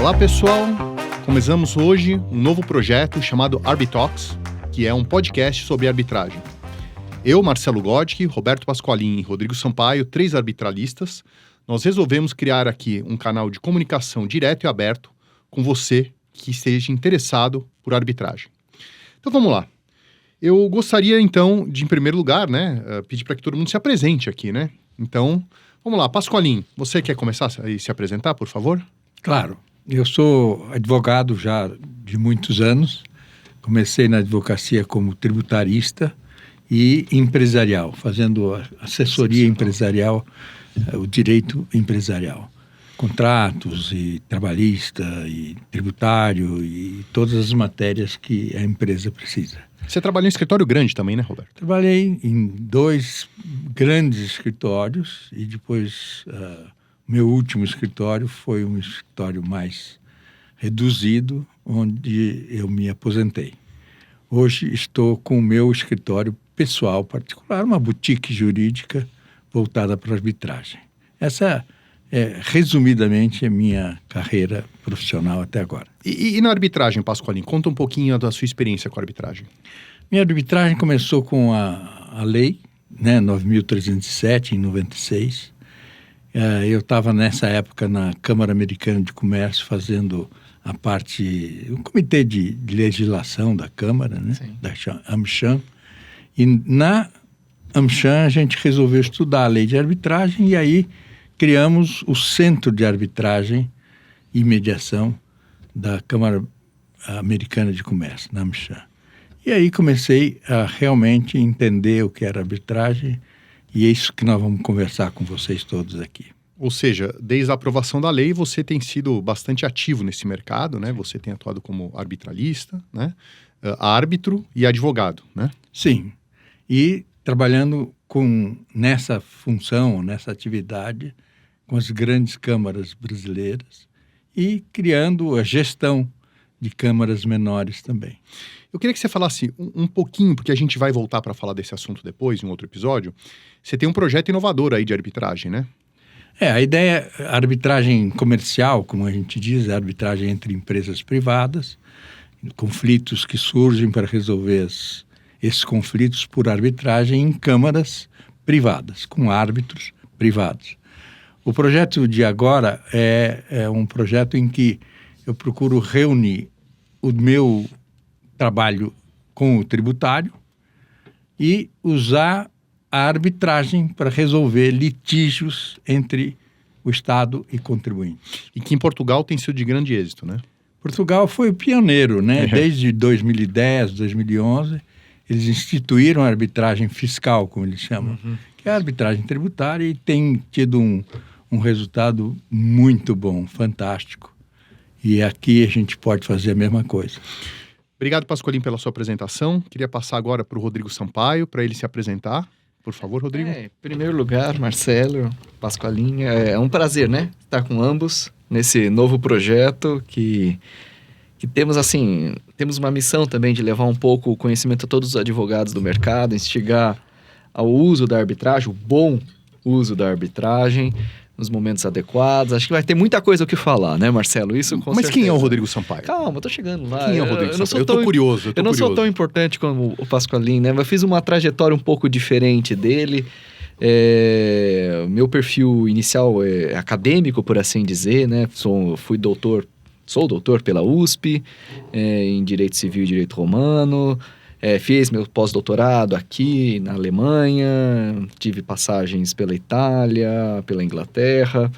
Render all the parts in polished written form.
Olá pessoal, começamos hoje um novo projeto chamado Arbitalks, que é um podcast sobre arbitragem. Eu, Marcelo Godke, Roberto Pasqualin e Rodrigo Sampaio, 3 arbitralistas, nós resolvemos criar aqui um canal de comunicação direto e aberto com você que esteja interessado por arbitragem. Então vamos lá. Eu gostaria então de, em primeiro lugar, pedir para que todo mundo se apresente aqui, né? Então, vamos lá. Pasqualin, você quer começar a se apresentar, por favor? Claro. Eu sou advogado já de muitos anos. Comecei na advocacia como tributarista e empresarial, fazendo assessoria empresarial, o direito empresarial. Contratos e trabalhista e tributário e todas as matérias que a empresa precisa. Você trabalhou em escritório grande também, né, Roberto? Trabalhei em 2 grandes escritórios e depois meu último escritório foi um escritório mais reduzido, onde eu me aposentei. Hoje estou com o meu escritório pessoal particular, uma boutique jurídica voltada para a arbitragem. Essa é, resumidamente, a minha carreira profissional até agora. E na arbitragem, Pasqualin, conta um pouquinho da sua experiência com a arbitragem. Minha arbitragem começou com a lei, 9.307, em 96. Eu estava nessa época na Câmara Americana de Comércio fazendo o comitê de legislação da Câmara, da AmCham. E na AmCham a gente resolveu estudar a lei de arbitragem e aí criamos o Centro de Arbitragem e Mediação da Câmara Americana de Comércio, na AmCham. E aí comecei a realmente entender o que era arbitragem e é isso que nós vamos conversar com vocês todos aqui. Ou seja, desde a aprovação da lei, você tem sido bastante ativo nesse mercado, né? Você tem atuado como arbitralista, né? Árbitro e advogado, né? Sim. E trabalhando nessa função, nessa atividade, com as grandes câmaras brasileiras e criando a gestão de câmaras menores também. Eu queria que você falasse um pouquinho, porque a gente vai voltar para falar desse assunto depois, em um outro episódio. Você tem um projeto inovador aí de arbitragem, né? A ideia é arbitragem comercial, como a gente diz, a arbitragem entre empresas privadas, conflitos que surgem para resolver esses conflitos por arbitragem em câmaras privadas, com árbitros privados. O projeto de agora é um projeto em que eu procuro reunir o meu trabalho com o tributário e usar a arbitragem para resolver litígios entre o Estado e contribuinte. E que em Portugal tem sido de grande êxito, né? Portugal foi o pioneiro, né? Desde 2010, 2011, eles instituíram a arbitragem fiscal, como eles chamam, que é a arbitragem tributária, e tem tido um resultado muito bom, fantástico. E aqui a gente pode fazer a mesma coisa. Obrigado, Pasqualin, pela sua apresentação. Queria passar agora para o Rodrigo Sampaio, para ele se apresentar. Por favor, Rodrigo. Em primeiro lugar, Marcelo, Pasqualin, é um prazer, né? Estar com ambos nesse novo projeto que temos uma missão também de levar um pouco o conhecimento a todos os advogados do mercado, instigar ao uso da arbitragem, o bom uso da arbitragem, nos momentos adequados. Acho que vai ter muita coisa o que falar, né, Marcelo? Isso com certeza. Mas quem é o Rodrigo Sampaio? Calma, eu tô chegando lá. Quem é o Rodrigo Sampaio? Eu tô curioso. Eu não sou tão importante como o Pasqualin, né? Mas fiz uma trajetória um pouco diferente dele. Meu perfil inicial é acadêmico, por assim dizer, né? Sou doutor pela USP, em Direito Civil e Direito Romano. Fiz meu pós-doutorado aqui na Alemanha, tive passagens pela Itália, pela Inglaterra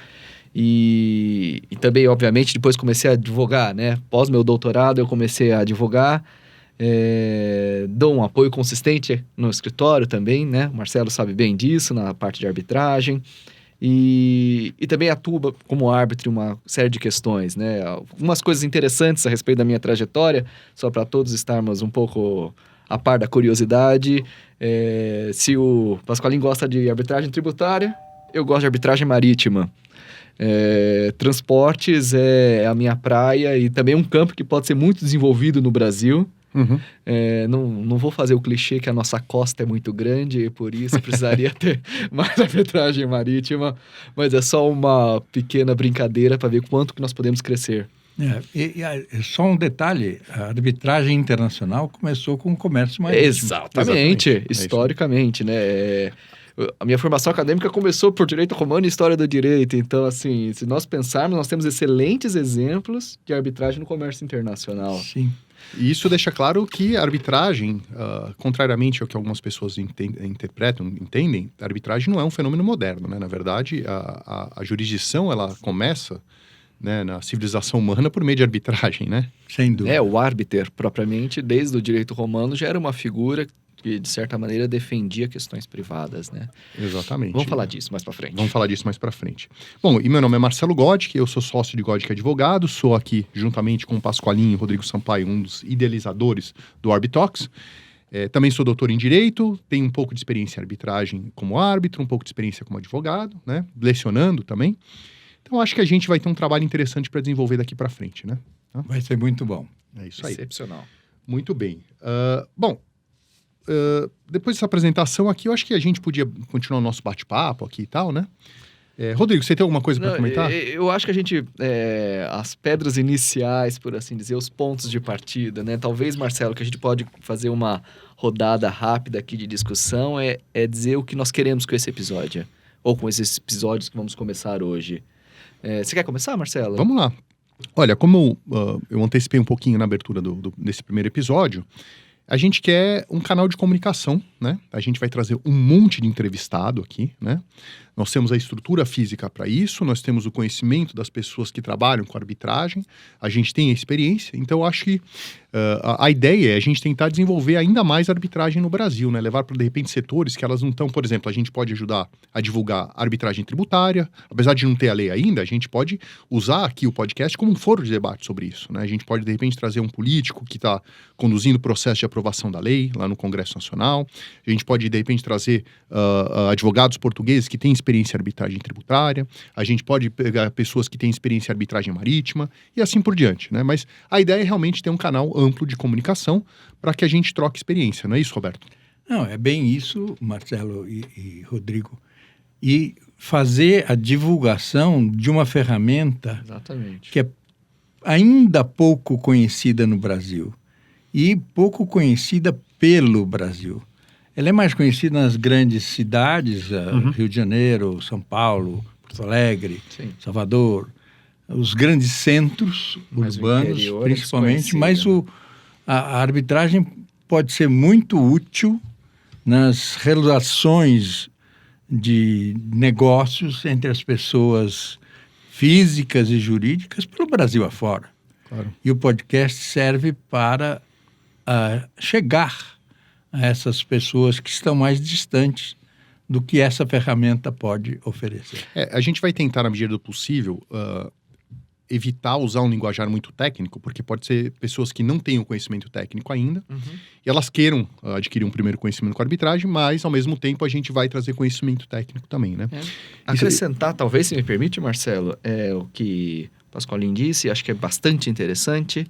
e também, obviamente, depois comecei a advogar, né? Pós meu doutorado eu comecei a advogar, dou um apoio consistente no escritório também, né? O Marcelo sabe bem disso, na parte de arbitragem. E também atuo como árbitro em uma série de questões, né? Algumas coisas interessantes a respeito da minha trajetória, só para todos estarmos um pouco a par da curiosidade. Se o Pasqualin gosta de arbitragem tributária, eu gosto de arbitragem marítima. Transportes é a minha praia e também um campo que pode ser muito desenvolvido no Brasil. Uhum. Não vou fazer o clichê que a nossa costa é muito grande e por isso precisaria ter mais arbitragem marítima, mas é só uma pequena brincadeira para ver quanto que nós podemos crescer. Só um detalhe, a arbitragem internacional começou com o comércio marítimo. Exatamente. Historicamente, né? A minha formação acadêmica começou por direito romano e história do direito. Então, assim, se nós pensarmos, nós temos excelentes exemplos de arbitragem no comércio internacional. Sim. E isso deixa claro que a arbitragem, contrariamente ao que algumas pessoas entendem, a arbitragem não é um fenômeno moderno, né? Na verdade, a jurisdição, ela começa, né, na civilização humana por meio de arbitragem, né? Sem dúvida. O árbiter, propriamente, desde o direito romano, já era uma figura que, de certa maneira, defendia questões privadas, né? Exatamente. Vamos falar disso mais pra frente. Vamos falar disso mais pra frente. Bom, e meu nome é Marcelo Godke, eu sou sócio de Godke Advogado, sou aqui juntamente com o Pasqualinho e Rodrigo Sampaio, um dos idealizadores do Arbitox. Também sou doutor em Direito, tenho um pouco de experiência em arbitragem como árbitro, um pouco de experiência como advogado, né? Lecionando também. Então, acho que a gente vai ter um trabalho interessante para desenvolver daqui para frente, né? Vai ser muito bom. É isso aí. Excepcional. Muito bem. Depois dessa apresentação aqui, eu acho que a gente podia continuar o nosso bate-papo aqui e tal, né? Rodrigo, você tem alguma coisa para comentar? Eu acho que a gente... as pedras iniciais, por assim dizer, os pontos de partida, né? Talvez, Marcelo, que a gente pode fazer uma rodada rápida aqui de discussão é dizer o que nós queremos com esse episódio. Ou com esses episódios que vamos começar hoje. Você quer começar, Marcelo? Vamos lá. Olha, como eu antecipei um pouquinho na abertura desse primeiro episódio, a gente quer um canal de comunicação, né? A gente vai trazer um monte de entrevistado aqui, né? Nós temos a estrutura física para isso, nós temos o conhecimento das pessoas que trabalham com arbitragem, a gente tem a experiência, então eu acho que a ideia é a gente tentar desenvolver ainda mais a arbitragem no Brasil, né? Levar para, de repente, setores que elas não estão, por exemplo, a gente pode ajudar a divulgar a arbitragem tributária, apesar de não ter a lei ainda, a gente pode usar aqui o podcast como um foro de debate sobre isso, né? A gente pode, de repente, trazer um político que está conduzindo o processo de aprovação da lei lá no Congresso Nacional, a gente pode, de repente, trazer advogados portugueses que têm experiência em arbitragem tributária, a gente pode pegar pessoas que têm experiência em arbitragem marítima e assim por diante, né? Mas a ideia é realmente ter um canal amplo de comunicação para que a gente troque experiência, não é isso, Roberto? Não, é bem isso, Marcelo e Rodrigo. E fazer a divulgação de uma ferramenta Exatamente. que é ainda pouco conhecida no Brasil e pouco conhecida pelo Brasil. Ela é mais conhecida nas grandes cidades, Rio de Janeiro, São Paulo, Porto Alegre, Sim. Salvador, os grandes centros urbanos, principalmente, mas a arbitragem pode ser muito útil nas relações de negócios entre as pessoas físicas e jurídicas pelo Brasil afora. Claro. E o podcast serve para chegar a essas pessoas que estão mais distantes do que essa ferramenta pode oferecer. A gente vai tentar, na medida do possível, evitar usar um linguajar muito técnico, porque pode ser pessoas que não têm o conhecimento técnico ainda, e elas queiram adquirir um primeiro conhecimento com a arbitragem, mas, ao mesmo tempo, a gente vai trazer conhecimento técnico também, né? Acrescentar, talvez, se me permite, Marcelo, o que o Pasqualinho disse, acho que é bastante interessante,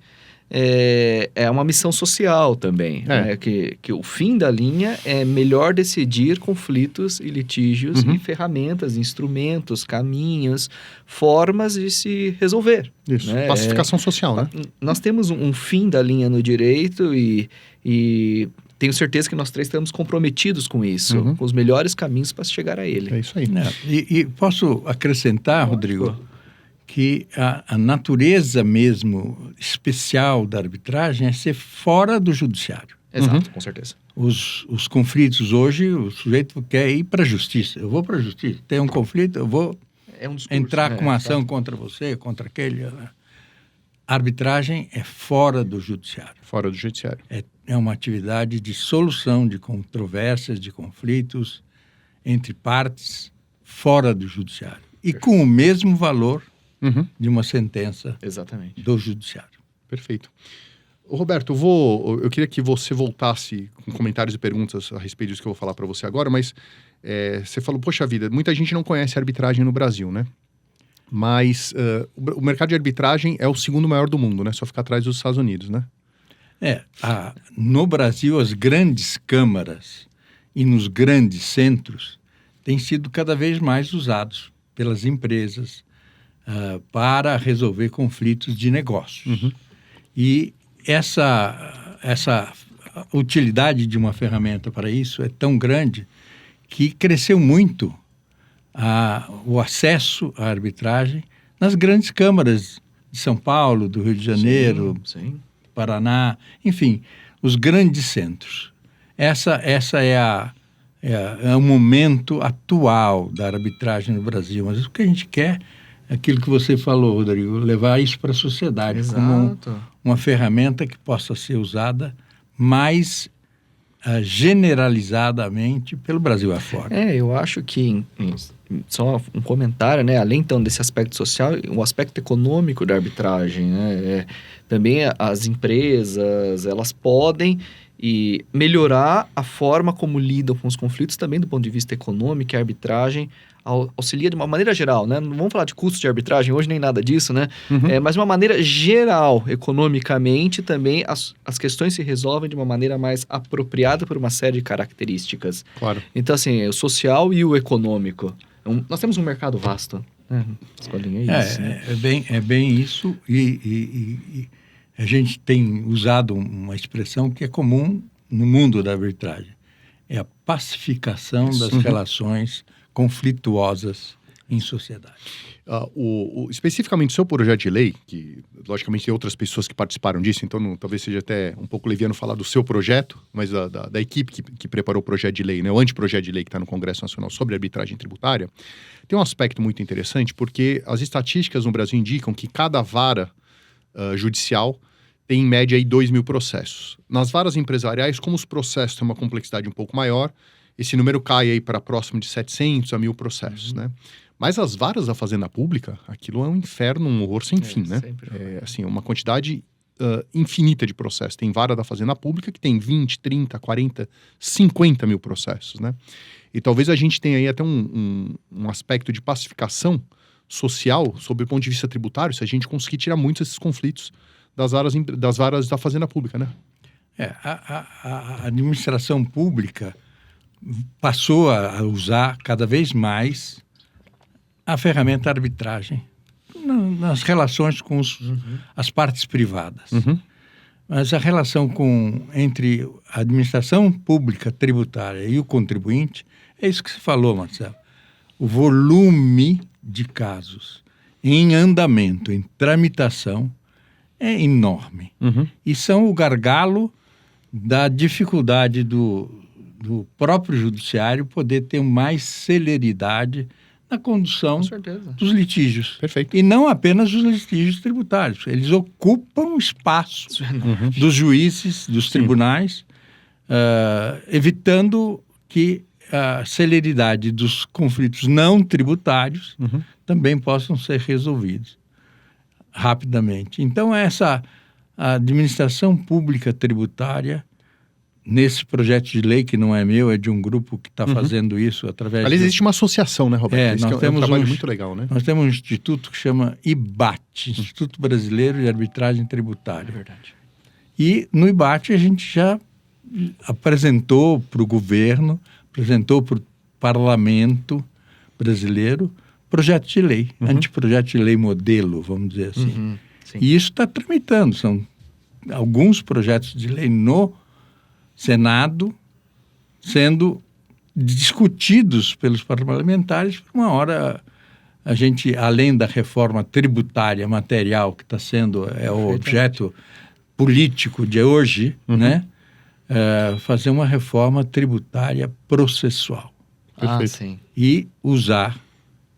é uma missão social também, né? Que o fim da linha é melhor decidir conflitos e litígios e ferramentas, instrumentos, caminhos, formas de se resolver. Isso, né? pacificação social, né? Nós temos um fim da linha no direito e tenho certeza que nós três estamos comprometidos com isso, com os melhores caminhos para chegar a ele. É isso aí. E posso acrescentar, Rodrigo, que a natureza mesmo especial da arbitragem é ser fora do judiciário. Exato, com certeza. Os conflitos hoje, o sujeito quer ir para a justiça. Eu vou para a justiça. Tem um conflito, eu vou entrar com uma ação contra você, contra aquele. A arbitragem é fora do judiciário. Fora do judiciário. É uma atividade de solução de controvérsias, de conflitos entre partes fora do judiciário. E com o mesmo valor de uma sentença do judiciário. Perfeito. Roberto, eu queria que você voltasse com comentários e perguntas a respeito disso que eu vou falar para você agora, mas você falou, poxa vida, muita gente não conhece a arbitragem no Brasil, né? Mas o mercado de arbitragem é o segundo maior do mundo, né? Só fica atrás dos Estados Unidos, né? No Brasil, as grandes câmaras e nos grandes centros têm sido cada vez mais usados pelas empresas, para resolver conflitos de negócios. Uhum. E essa utilidade de uma ferramenta para isso é tão grande que cresceu muito o acesso à arbitragem nas grandes câmaras de São Paulo, do Rio de Janeiro, Sim. Paraná, enfim, os grandes centros. Essa é o momento atual da arbitragem no Brasil. Mas o que a gente quer é aquilo que você falou, Rodrigo, levar isso para a sociedade como uma ferramenta que possa ser usada mais generalizadamente pelo Brasil afora. Eu acho que, só um comentário, né? Além então desse aspecto social, o aspecto econômico da arbitragem, né? Também as empresas, elas podem melhorar a forma como lidam com os conflitos também do ponto de vista econômico. A arbitragem auxilia de uma maneira geral, né? Não vamos falar de custos de arbitragem hoje nem nada disso, né? Uhum. Mas de uma maneira geral, economicamente, também as questões se resolvem de uma maneira mais apropriada por uma série de características. Claro. Então, assim, o social e o econômico. Nós temos um mercado vasto. Escolinha é isso, né? É bem isso. E a gente tem usado uma expressão que é comum no mundo da arbitragem. É a pacificação das relações conflituosas em sociedade. Especificamente o seu projeto de lei, que logicamente tem outras pessoas que participaram disso, então talvez seja até um pouco leviano falar do seu projeto, mas da equipe que preparou o projeto de lei, né, o anteprojeto de lei que está no Congresso Nacional sobre arbitragem tributária, tem um aspecto muito interessante, porque as estatísticas no Brasil indicam que cada vara judicial tem em média aí 2.000 processos. Nas varas empresariais, como os processos têm uma complexidade um pouco maior, esse número cai aí para próximo de 700 a 1.000 processos, né? Mas as varas da Fazenda Pública, aquilo é um inferno, um horror sem fim, né? Assim, uma quantidade infinita de processos. Tem vara da Fazenda Pública que tem 20, 30, 40, 50 mil processos, né? E talvez a gente tenha aí até um aspecto de pacificação social, sob o ponto de vista tributário, se a gente conseguir tirar muitos desses conflitos das varas da Fazenda Pública, né? A administração pública passou a usar cada vez mais a ferramenta arbitragem nas relações com as partes privadas. Uhum. Mas a relação entre a administração pública tributária e o contribuinte, é isso que você falou, Marcelo. O volume de casos em andamento, em tramitação, é enorme. Uhum. E são o gargalo da dificuldade do próprio judiciário poder ter mais celeridade na condução dos litígios. Perfeito. E não apenas os litígios tributários. Eles ocupam espaço dos juízes, dos tribunais, evitando que a celeridade dos conflitos não tributários também possam ser resolvidos rapidamente. Então, essa administração pública tributária, nesse projeto de lei, que não é meu, é de um grupo que está fazendo isso através... Aliás, existe uma associação, né, Roberto? Nós temos um trabalho muito legal, né? Nós temos um instituto que chama IBAT, Instituto Brasileiro de Arbitragem Tributária. É verdade. E no IBAT a gente já apresentou para o governo, apresentou para o parlamento brasileiro projeto de lei, anteprojeto de lei modelo, vamos dizer assim. E isso está tramitando, são alguns projetos de lei no Senado sendo discutidos pelos parlamentares. Por uma hora, a gente, além da reforma tributária material, que está sendo o objeto político de hoje, né? Fazer uma reforma tributária processual. Sim. E usar,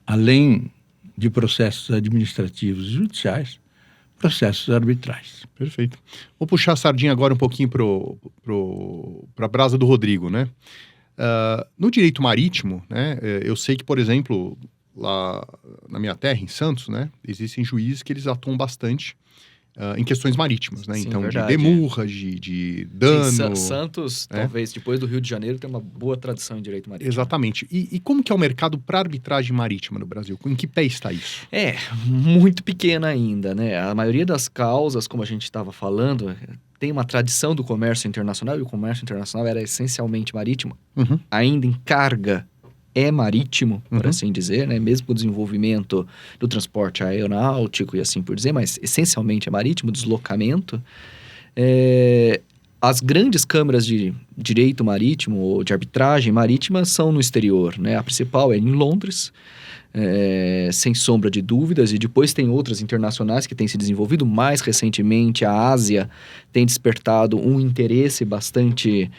além de processos administrativos e judiciais, processos arbitrais. Perfeito. Vou puxar a sardinha agora um pouquinho para a brasa do Rodrigo, né? No direito marítimo, né? Eu sei que, por exemplo, lá na minha terra, em Santos, né? Existem juízes que eles atuam bastante em questões marítimas, né? Sim, então, verdade, de demurra, de dano... Santos, talvez, depois do Rio de Janeiro, tem uma boa tradição em direito marítimo. Exatamente. E como que é o mercado para arbitragem marítima no Brasil? Em que pé está isso? Muito pequena ainda, né? A maioria das causas, como a gente estava falando, tem uma tradição do comércio internacional, e o comércio internacional era essencialmente marítimo, ainda em carga é marítimo, por assim dizer, né? Mesmo com o desenvolvimento do transporte aeronáutico e assim por dizer, mas essencialmente é marítimo, deslocamento. As grandes câmaras de direito marítimo ou de arbitragem marítima são no exterior, né? A principal é em Londres, sem sombra de dúvidas, e depois tem outras internacionais que têm se desenvolvido. Mais recentemente, a Ásia tem despertado um interesse bastante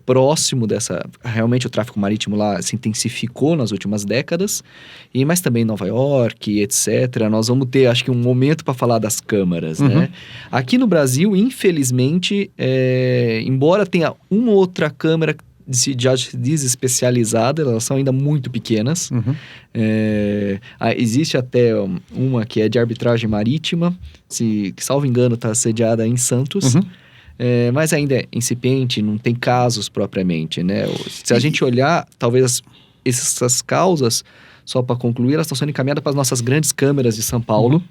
próximo dessa... Realmente o tráfego marítimo lá se intensificou nas últimas décadas, mas também Nova York, etc. Nós vamos ter, acho que, um momento para falar das câmaras, né? Aqui no Brasil, infelizmente, embora tenha uma outra câmara já se diz especializada, elas são ainda muito pequenas. Existe até uma que é de arbitragem marítima, que, salvo engano, está sediada em Santos, mas ainda é incipiente, não tem casos propriamente, né? Se a gente olhar, talvez essas causas, só para concluir, elas estão sendo encaminhadas para as nossas grandes câmaras de São Paulo,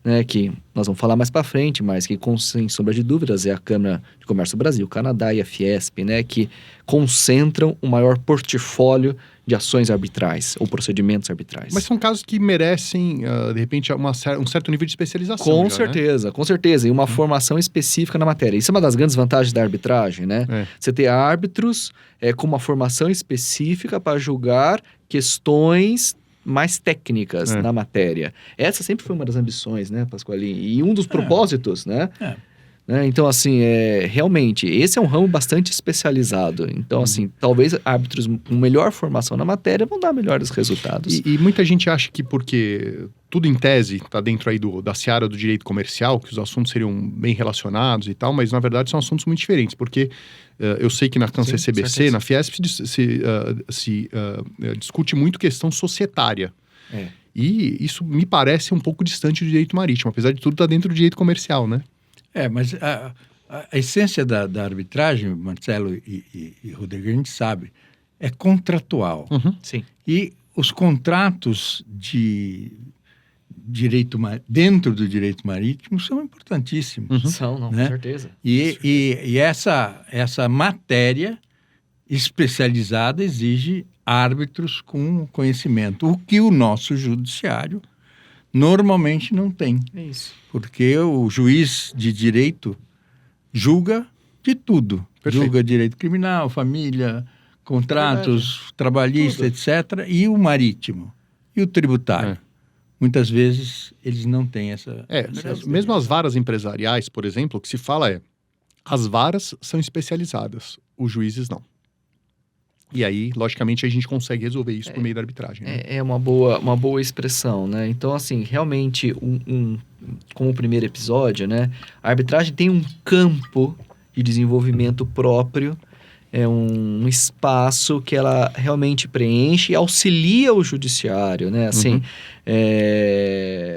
né, que nós vamos falar mais para frente, mas que, sem sombra de dúvidas, é a Câmara de Comércio do Brasil, Canadá e a Fiesp, né, que concentram o maior portfólio de ações arbitrais ou procedimentos arbitrais. Mas são casos que merecem, de repente, um certo nível de especialização. Com certeza. E uma formação específica na matéria. Isso é uma das grandes vantagens da arbitragem, né? Você ter árbitros com uma formação específica para julgar questões mais técnicas na matéria. Essa sempre foi uma das ambições, né, Pasqualini? E um dos propósitos, né? Então, assim, realmente, esse é um ramo bastante especializado. Então, assim, talvez árbitros com melhor formação na matéria vão dar melhores resultados. E muita gente acha que porque tudo em tese está dentro aí da seara do direito comercial, que os assuntos seriam bem relacionados e tal, mas na verdade são assuntos muito diferentes, porque eu sei que na CBC, na Fiesp, se discute muito questão societária. E isso me parece um pouco distante do direito marítimo, apesar de tudo estar dentro do direito comercial, né? Mas a essência da arbitragem, Marcelo e Rodrigo, a gente sabe, é contratual. Sim. E os contratos de direito dentro do direito marítimo são importantíssimos. São, não, né? com certeza. E essa matéria especializada exige árbitros com conhecimento, o que o nosso judiciário normalmente não tem. É isso. Porque o juiz de direito julga de tudo. Perfeito. Julga direito criminal, família, contratos, trabalhista, etc. E o marítimo. E o tributário. Muitas vezes eles não têm essa mesmo as varas empresariais, por exemplo, o que se fala as varas são especializadas, os juízes não. E aí, logicamente, a gente consegue resolver isso por meio da arbitragem. Né? É uma boa expressão, né? Então, assim, realmente, como o primeiro episódio, né? A arbitragem tem um campo de desenvolvimento próprio, é um espaço que ela realmente preenche e auxilia o judiciário, né? Assim,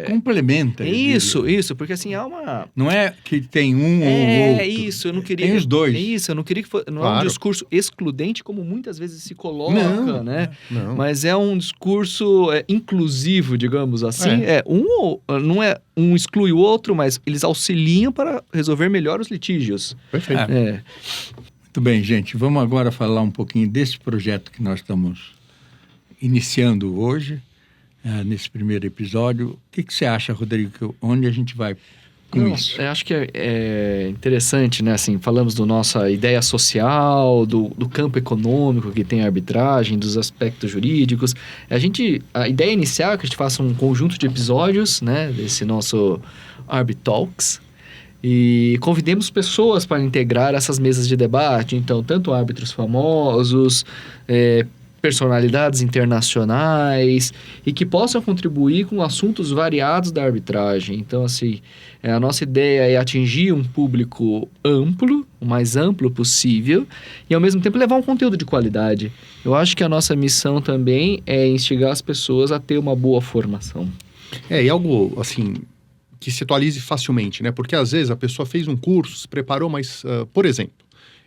complementa. Isso, porque assim, há uma... Não é que tem um ou outro. Isso, eu não queria... Tem os dois. Isso, eu não queria que fosse... Não claro. É um discurso excludente, como muitas vezes se coloca, né? Não. Mas é um discurso inclusivo, digamos assim. Não é um exclui o outro, mas eles auxiliam para resolver melhor os litígios. Perfeito. Muito bem, gente. Vamos agora falar um pouquinho desse projeto que nós estamos iniciando hoje, nesse primeiro episódio. O que você acha, Rodrigo? Onde a gente vai com isso? Eu acho que é interessante, né? Assim, falamos da nossa ideia social, do campo econômico que tem a arbitragem, dos aspectos jurídicos. A ideia inicial é que a gente faça um conjunto de episódios, né? Desse nosso Arbitalks. E convidemos pessoas para integrar essas mesas de debate. Então, tanto árbitros famosos, personalidades internacionais, e que possam contribuir com assuntos variados da arbitragem. Então, assim, a nossa ideia é atingir um público amplo, o mais amplo possível, e ao mesmo tempo levar um conteúdo de qualidade. Eu acho que a nossa missão também é instigar as pessoas a ter uma boa formação. E algo, assim, que se atualize facilmente, né? Porque às vezes a pessoa fez um curso, se preparou, mas, por exemplo,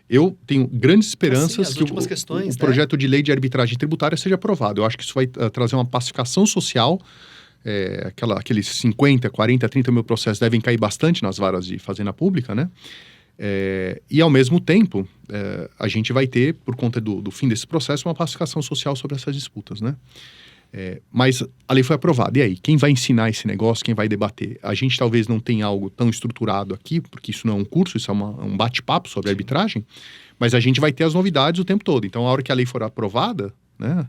eu tenho grandes esperanças que o projeto de lei de arbitragem tributária seja aprovado. Eu acho que isso vai trazer uma pacificação social. Aqueles 50, 40, 30 mil processos devem cair bastante nas varas de fazenda pública, né? E, ao mesmo tempo, a gente vai ter, por conta do fim desse processo, uma pacificação social sobre essas disputas, né? Mas a lei foi aprovada. E aí? Quem vai ensinar esse negócio? Quem vai debater? A gente talvez não tenha algo tão estruturado aqui, porque isso não é um curso, isso é um bate-papo sobre arbitragem, mas a gente vai ter as novidades o tempo todo. Então, a hora que a lei for aprovada, né,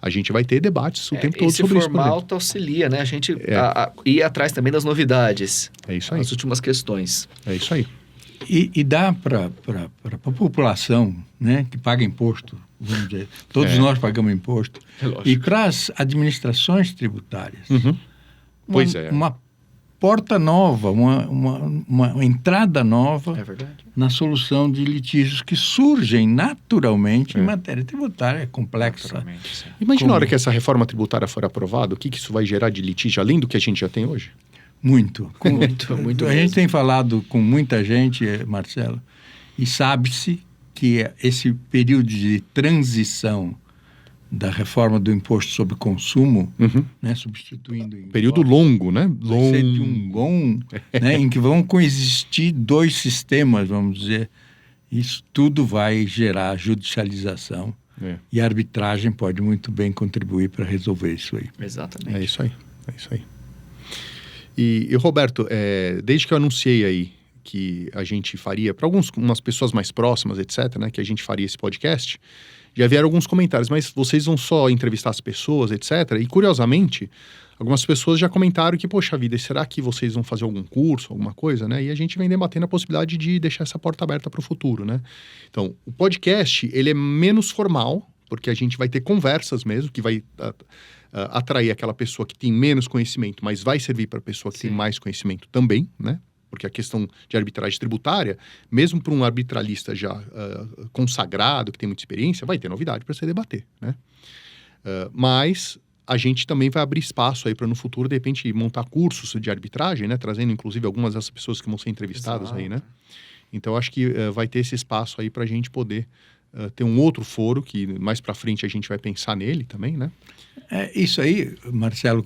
a gente vai ter debates o tempo todo sobre isso. Esse formato auxilia, né? A gente ir atrás também das novidades. É isso aí. As últimas questões. É isso aí. E dá para a população, né, que paga imposto, vamos dizer, todos nós pagamos imposto, e para as administrações tributárias, Pois é. Uma porta nova, uma entrada nova na solução de litígios que surgem naturalmente em matéria tributária complexa. Imagina a hora que essa reforma tributária for aprovada, o que isso vai gerar de litígio, além do que a gente já tem hoje? Muito. Muito a gente tem falado com muita gente, Marcelo, e sabe-se que esse período de transição da reforma do imposto sobre consumo, né, substituindo... Período longo, né? Vai ser de um bom... né, em que vão coexistir dois sistemas, vamos dizer. Isso tudo vai gerar judicialização. E a arbitragem pode muito bem contribuir para resolver isso aí. Exatamente. É isso aí. E Roberto, desde que eu anunciei aí que a gente faria, para algumas pessoas mais próximas, etc., né, que a gente faria esse podcast, já vieram alguns comentários, mas vocês vão só entrevistar as pessoas, etc. E, curiosamente, algumas pessoas já comentaram que, poxa vida, será que vocês vão fazer algum curso, alguma coisa, né? E a gente vem debatendo a possibilidade de deixar essa porta aberta para o futuro, né? Então, o podcast, ele é menos formal, porque a gente vai ter conversas mesmo, que vai atrair aquela pessoa que tem menos conhecimento, mas vai servir para a pessoa que tem mais conhecimento também, né? Porque a questão de arbitragem tributária, mesmo para um arbitralista já consagrado, que tem muita experiência, vai ter novidade para você debater, né? Mas a gente também vai abrir espaço aí para no futuro, de repente, montar cursos de arbitragem, né? Trazendo, inclusive, algumas dessas pessoas que vão ser entrevistadas aí, né? Então, acho que vai ter esse espaço aí para a gente poder ter um outro foro, que mais para frente a gente vai pensar nele também, né? Isso aí, Marcelo,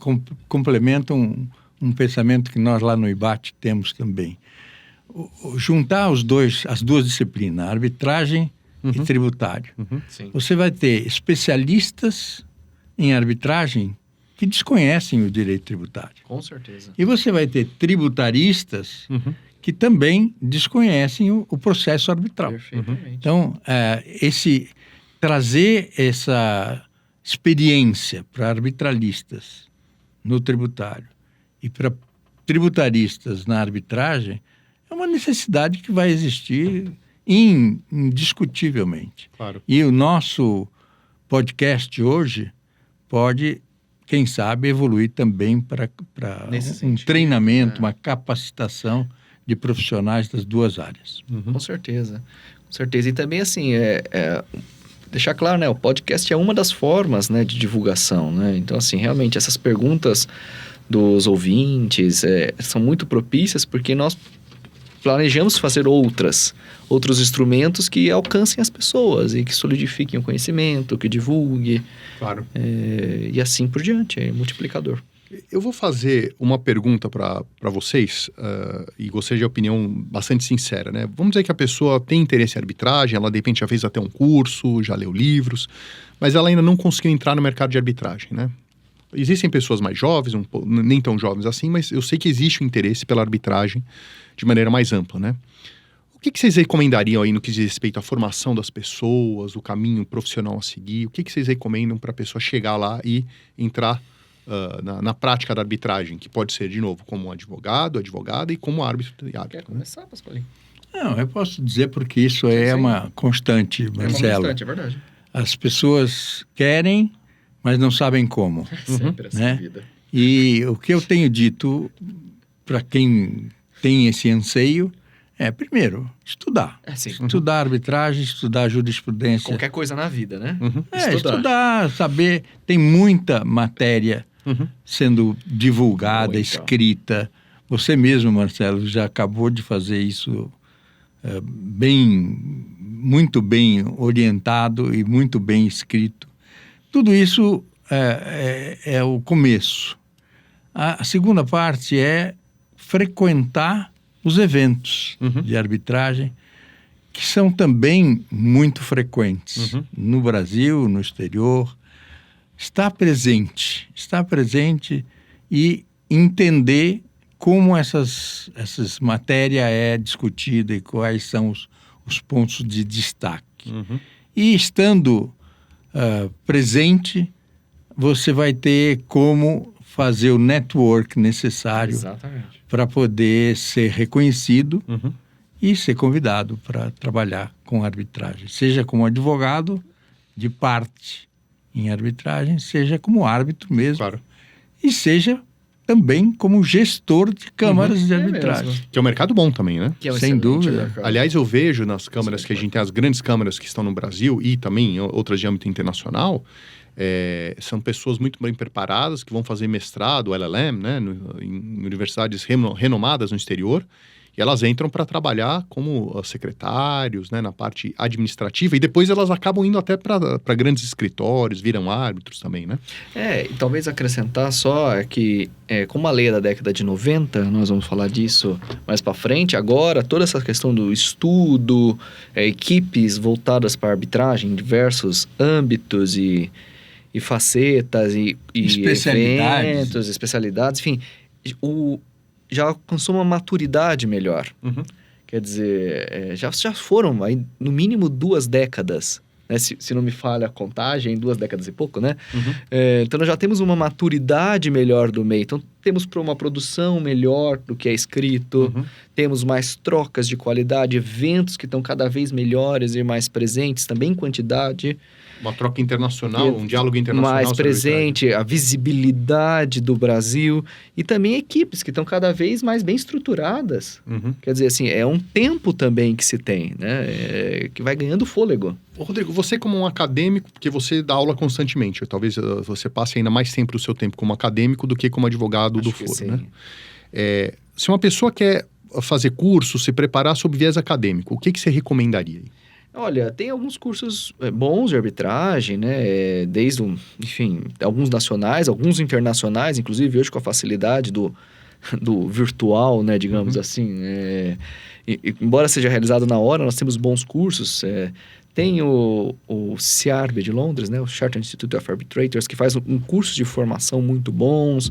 complementa um pensamento que nós lá no IBAT temos também. Juntar as duas disciplinas, arbitragem e tributário. Você vai ter especialistas em arbitragem que desconhecem o direito tributário. Com certeza. E você vai ter tributaristas que também desconhecem o processo arbitral. Perfeitamente. Então, trazer essa experiência para arbitralistas no tributário e para tributaristas na arbitragem é uma necessidade que vai existir indiscutivelmente. Claro. E o nosso podcast hoje pode, quem sabe, evoluir também para um treinamento, uma capacitação de profissionais das duas áreas. Com certeza. Com certeza. E também, assim, deixar claro, né? O podcast é uma das formas, né, de divulgação, né? Então, assim, realmente, essas perguntas dos ouvintes são muito propícias porque nós planejamos fazer outros instrumentos que alcancem as pessoas e que solidifiquem o conhecimento, que divulgue. Claro. E assim por diante, é multiplicador. Eu vou fazer uma pergunta para vocês, e gostaria de opinião bastante sincera, né? Vamos dizer que a pessoa tem interesse em arbitragem, ela de repente já fez até um curso, já leu livros, mas ela ainda não conseguiu entrar no mercado de arbitragem, né? Existem pessoas mais jovens, nem tão jovens assim, mas eu sei que existe um interesse pela arbitragem de maneira mais ampla, né? O que vocês recomendariam aí no que diz respeito à formação das pessoas, o caminho profissional a seguir? O que vocês recomendam para a pessoa chegar lá e entrar na prática da arbitragem, que pode ser, de novo, como advogado, advogada e como árbitro e árbitro? Quer começar, Pascoalinho? Não, eu posso dizer porque isso é uma constante, Marcelo. É uma constante, é verdade. As pessoas querem, mas não sabem como. Sempre essa né? vida. E o que eu tenho dito para quem tem esse anseio primeiro, estudar. Estudar arbitragem, estudar jurisprudência. Qualquer coisa na vida, né? Estudar, saber. Tem muita matéria sendo divulgada, escrita. Você mesmo, Marcelo, já acabou de fazer isso muito bem orientado e muito bem escrito. Tudo isso é o começo. A segunda parte é frequentar os eventos de arbitragem, que são também muito frequentes no Brasil, no exterior. Está presente e entender como essas matérias é discutida e quais são os pontos de destaque. E estando presente, você vai ter como fazer o network necessário para poder ser reconhecido e ser convidado para trabalhar com arbitragem, seja como advogado de parte em arbitragem, seja como árbitro mesmo, Claro. e seja também como gestor de câmaras de arbitragem. mesmo. Que é um mercado bom também, né? Que é um Sem excelente dúvida. mercado. Aliás, eu vejo nas câmaras que a gente tem, as grandes câmaras que estão no Brasil e também outras de âmbito internacional, são pessoas muito bem preparadas que vão fazer mestrado, LLM, né, em universidades renomadas no exterior, e elas entram para trabalhar como secretários, né, na parte administrativa, e depois elas acabam indo até para grandes escritórios, viram árbitros também, né? E talvez acrescentar só que, como a lei é da década de 90, nós vamos falar disso mais para frente, agora toda essa questão do estudo, equipes voltadas para arbitragem em diversos âmbitos e facetas e eventos, especialidades, enfim, já alcançou uma maturidade melhor. Quer dizer, já foram aí, no mínimo 2 décadas, né? Se não me falha a contagem, 2 décadas e pouco, né? Então, nós já temos uma maturidade melhor do meio. Então, temos uma produção melhor do que é escrito, temos mais trocas de qualidade, eventos que estão cada vez melhores e mais presentes, também em quantidade. Uma troca internacional, um diálogo internacional. Mais presente, a visibilidade do Brasil e também equipes que estão cada vez mais bem estruturadas. Quer dizer, assim, é um tempo também que se tem, né? Que vai ganhando fôlego. Ô, Rodrigo, você como um acadêmico, porque você dá aula constantemente, talvez você passe ainda mais tempo do seu tempo como acadêmico do que como advogado do foro, né? Se uma pessoa quer fazer curso, se preparar sob viés acadêmico, o que você recomendaria? Olha, tem alguns cursos bons de arbitragem, né? Desde, enfim, alguns nacionais, alguns internacionais, inclusive hoje com a facilidade do virtual, né? Digamos assim. Embora seja realizado na hora, nós temos bons cursos. Tem o CIARB de Londres, né? O Chartered Institute of Arbitrators, que faz um curso de formação muito bons.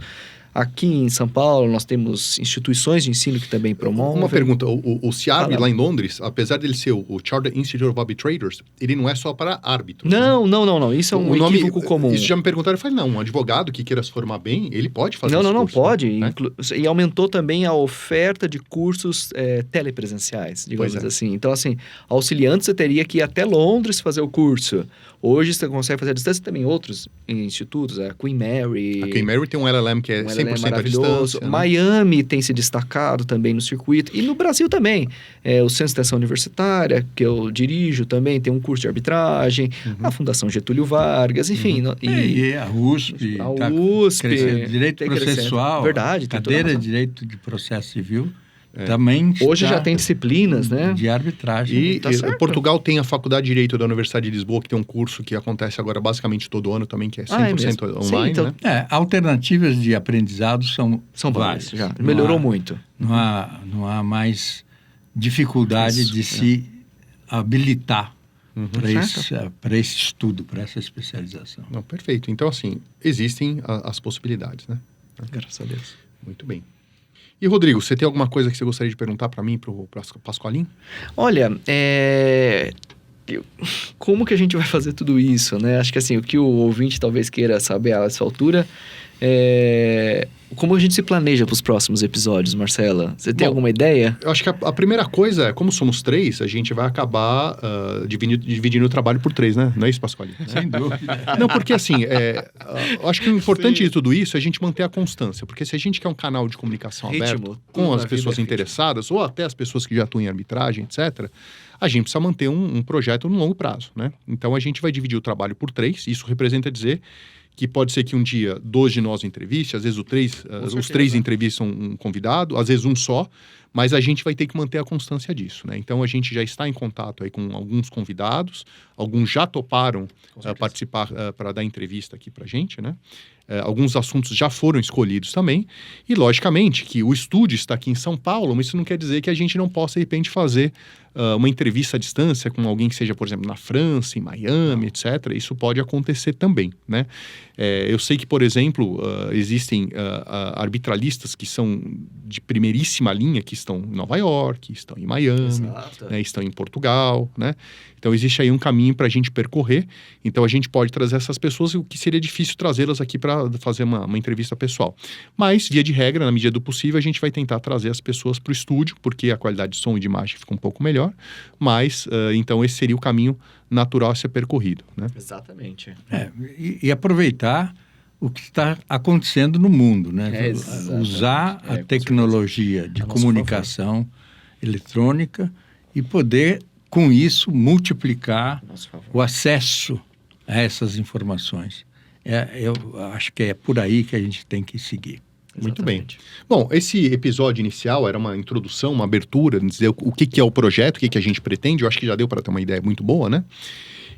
Aqui em São Paulo, nós temos instituições de ensino que também promovem. Uma pergunta, o CIARB lá em Londres, apesar dele ser o Chartered Institute of Arbitrators, ele não é só para árbitros. Não. Isso é um equívoco comum. Isso já me perguntaram, eu falei, não, um advogado que queira se formar bem, ele pode fazer esse Não, curso, pode. Né? E aumentou também a oferta de cursos telepresenciais, digamos assim. Então, assim, auxiliante você teria que ir até Londres fazer o curso. Hoje você consegue fazer à distância também outros institutos, a Queen Mary. A Queen Mary tem um LLM que é 100% à distância. Né? Miami tem se destacado também no circuito. E no Brasil também. O Centro de Extensão Universitária, que eu dirijo também, tem um curso de arbitragem. A Fundação Getúlio Vargas, enfim. E a USP. A USP. Direito processual. Verdade. Cadeira de Direito de Processo Civil. Também hoje já tem disciplinas, né? De arbitragem. E Portugal tem a Faculdade de Direito da Universidade de Lisboa, que tem um curso que acontece agora basicamente todo ano também, que é 100% online, sim, então, né? Alternativas de aprendizado são várias. Já melhorou muito. Não há mais dificuldade de se habilitar para esse estudo, para essa especialização. Não, perfeito. Então, assim, existem as possibilidades, né? Graças a Deus. Muito bem. E, Rodrigo, você tem alguma coisa que você gostaria de perguntar para mim, para o Pasqualin? Olha, como que a gente vai fazer tudo isso, né? Acho que, assim, o que o ouvinte talvez queira saber a essa altura como a gente se planeja para os próximos episódios, Marcela? Você tem alguma ideia? Eu acho que a primeira coisa é, como somos 3, a gente vai acabar dividindo o trabalho por 3, né? Não é isso, Pasqualin? Sem dúvida. Não, porque assim, eu acho que o importante de tudo isso é a gente manter a constância, porque se a gente quer um canal de comunicação aberto com as pessoas interessadas, ou até as pessoas que já atuam em arbitragem, etc., a gente precisa manter um projeto no longo prazo, né? Então, a gente vai dividir o trabalho por 3, isso representa dizer que pode ser que um dia 2 de nós entreviste, às vezes os 3 entrevistam um convidado, às vezes um só, mas a gente vai ter que manter a constância disso, né? Então a gente já está em contato aí com alguns convidados, alguns já toparam participar para dar entrevista aqui para a gente, né? Alguns assuntos já foram escolhidos também, e logicamente que o estúdio está aqui em São Paulo, mas isso não quer dizer que a gente não possa, de repente, fazer uma entrevista à distância com alguém que seja, por exemplo, na França, em Miami, etc. Isso pode acontecer também, né? Eu sei que, por exemplo, existem arbitralistas que são de primeiríssima linha, que estão em Nova York, estão em Miami, né, estão em Portugal, né? Então, existe aí um caminho para a gente percorrer. Então, a gente pode trazer essas pessoas, o que seria difícil trazê-las aqui para fazer uma entrevista pessoal. Mas, via de regra, na medida do possível, a gente vai tentar trazer as pessoas para o estúdio, porque a qualidade de som e de imagem fica um pouco melhor. Mas, então, esse seria o caminho natural a ser percorrido, né? Exatamente. E aproveitar o que está acontecendo no mundo, né? Usar a tecnologia de comunicação eletrônica e poder, com isso, multiplicar o acesso a essas informações. Eu acho que é por aí que a gente tem que seguir. Muito bem. Bom, esse episódio inicial era uma introdução, uma abertura, dizer o que é o projeto, o que a gente pretende. Eu acho que já deu para ter uma ideia muito boa, né?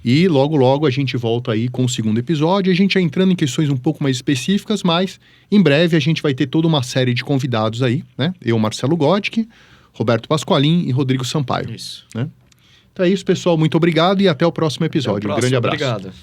E logo, logo a gente volta aí com o segundo episódio. A gente já entrando em questões um pouco mais específicas, mas em breve a gente vai ter toda uma série de convidados aí, né? Eu, Marcelo Godke, Roberto Pasqualin e Rodrigo Sampaio. Isso. Né? Então é isso, pessoal. Muito obrigado e até o próximo episódio. Um grande abraço. Obrigado.